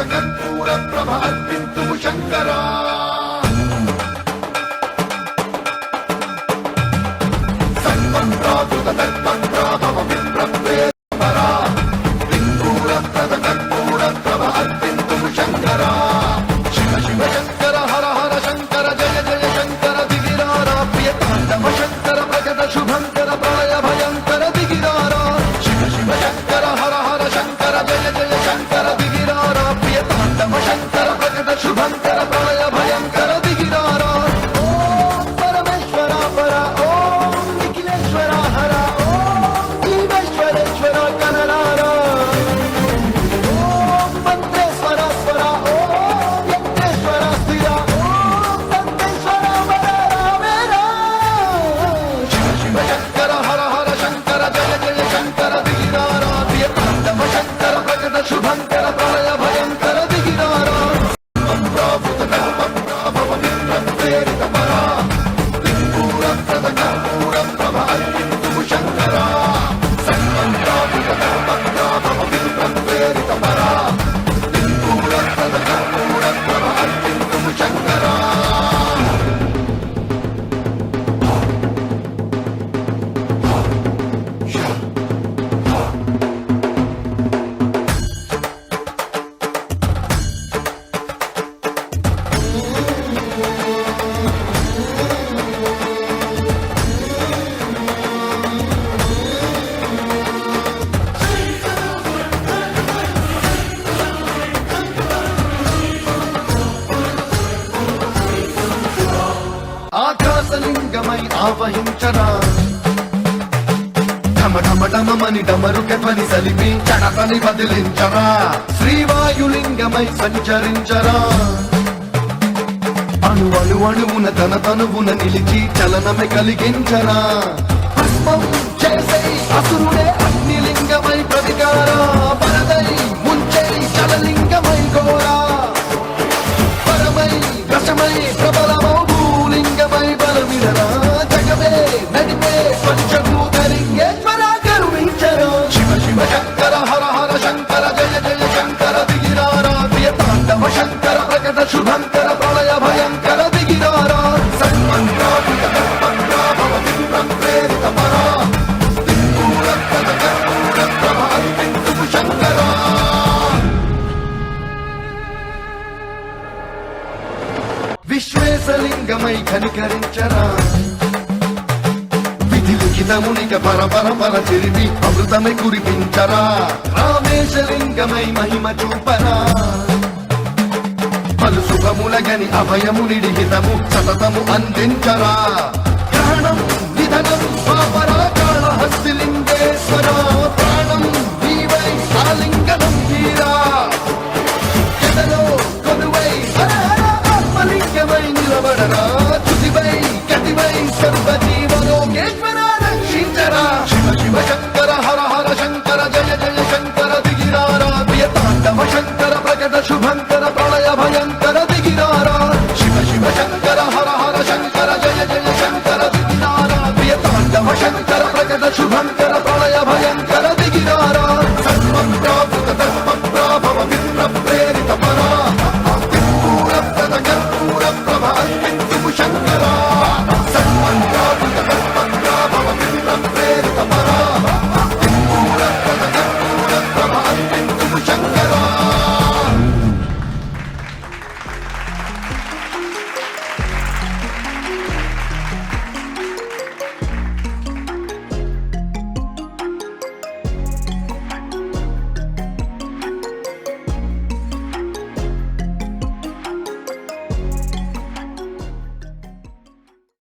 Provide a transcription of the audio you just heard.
కర్పూర ప్రభ అర్పింతుము శంకరా సర్వం ప్రాకృత దర్పం ప్రాభవ విప్రప్రేమరా సింధూర ప్రద కర్పూర ప్రభ అర్పింతుము శంకరా శివ శివ శంకర హర హర శంకర జయ జయ శంకర దిగిరారా ప్రియ తాండవ శంకర ప్రకట శుభంకర ప్రళయ భయంకర దిగిరారా శివ శివ శంకర హర హర శంకర జయ జయ శంకర దిగిరారా ప్రియ తాండవ శంకర ప్రకట శుభంకర ప్రళయ భయంకర దిగిరారా ఓం పరమేశ్వర పర ఓం నిఖిలేశ్వర హర ఓం జీవేశ్వరేశ్వర కనరారా ఓం మంత్రేశ్వర స్వర ఓం యంత్రేశ్వర స్థిర ఓం తంత్రేశ్వర వర రామేరా శివ శివ శంకర హర హర శంకర జయ జయ శంకర దిగిరారా ప్రియ తాండవ శంకర ప్రకట శుభంకర ప్రళయ భయంకర దిగిరారా ప్రాభుత కల్పం ప్రాభవ విప్రప్రేరిత పరా సింధూర ప్రద కర్పూర ప్రభ అర్పింతుము శంకరా సర్వం ప్రాభుత కల్పం ప్రాభవ విప్రప్రేరిత పరా సింధూర ప్రద కర్పూర ప్రభ అర్పింతుము శంకరా ఆకాశలింగమై ఆవహించరా ఢమ ఢమ ఢమమని డమరుక ధ్వని సలిపి చడతని బదిలించరా శ్రీవాయులింగమై సంచరించరా అణు అణు అణువున తన తనువున నిలిచి చలనమే కలిగించరా భస్మం చేసే అసురుడే అగ్నిలింగమై ప్రతికారా వరదై ముంచై జలలింగమై ఘోరా పరమై రసమై ప్రబలమౌ భూలింగమై బలమిడరా జగమే నడిపే పంచభూతలింగేశ్వర కరుణించరా శివ శివ శంకర హర హర శంకర జయ జయ శంకర దిగిరారా ప్రియ తాండవ శంకర ప్రకట శుభంకర ప్రళయ భయంకర దిగిరారా సర్వం ప్రాకృత కల్పం ప్రాభవ విప్రప్రేరిత పరా సింధూర ప్రద కర్పూర ప్రభ అర్పింతుము శంకరా విశ్వేశలింగమై కనికరించరా విధి లిఖితమునిక పర పర పర చెరిపి అమృతమై కురిపించరా రామేశలింగమై మహిమ చూపరా పలు శుభములగని అభయము నిడిహితము సతతము అందించరా గ్రహణం నిధనం పాపరా కాళహస్తిలింగేశ్వర ప్రాణం నీవై ఆలింగనం వీరా ఎదలో కొలువై హర హర ఆత్మలింగమై నిలబడరా తుదివై గతివై సర్వజీవలోకేశ్వర రక్షించరా శివ శివ శంకర హర హర శంకర జయ జయ శంకర దిగిరారా ప్రియ తాండవ శంకర ప్రకట శుభంకర ప్రళయ భయంకర దిగిరారా శివ శివ శంకర హర హర శంకర జయ జయ శంకర దిగిరారా ప్రియ తాండవ శంకర ప్రకట శుభంకర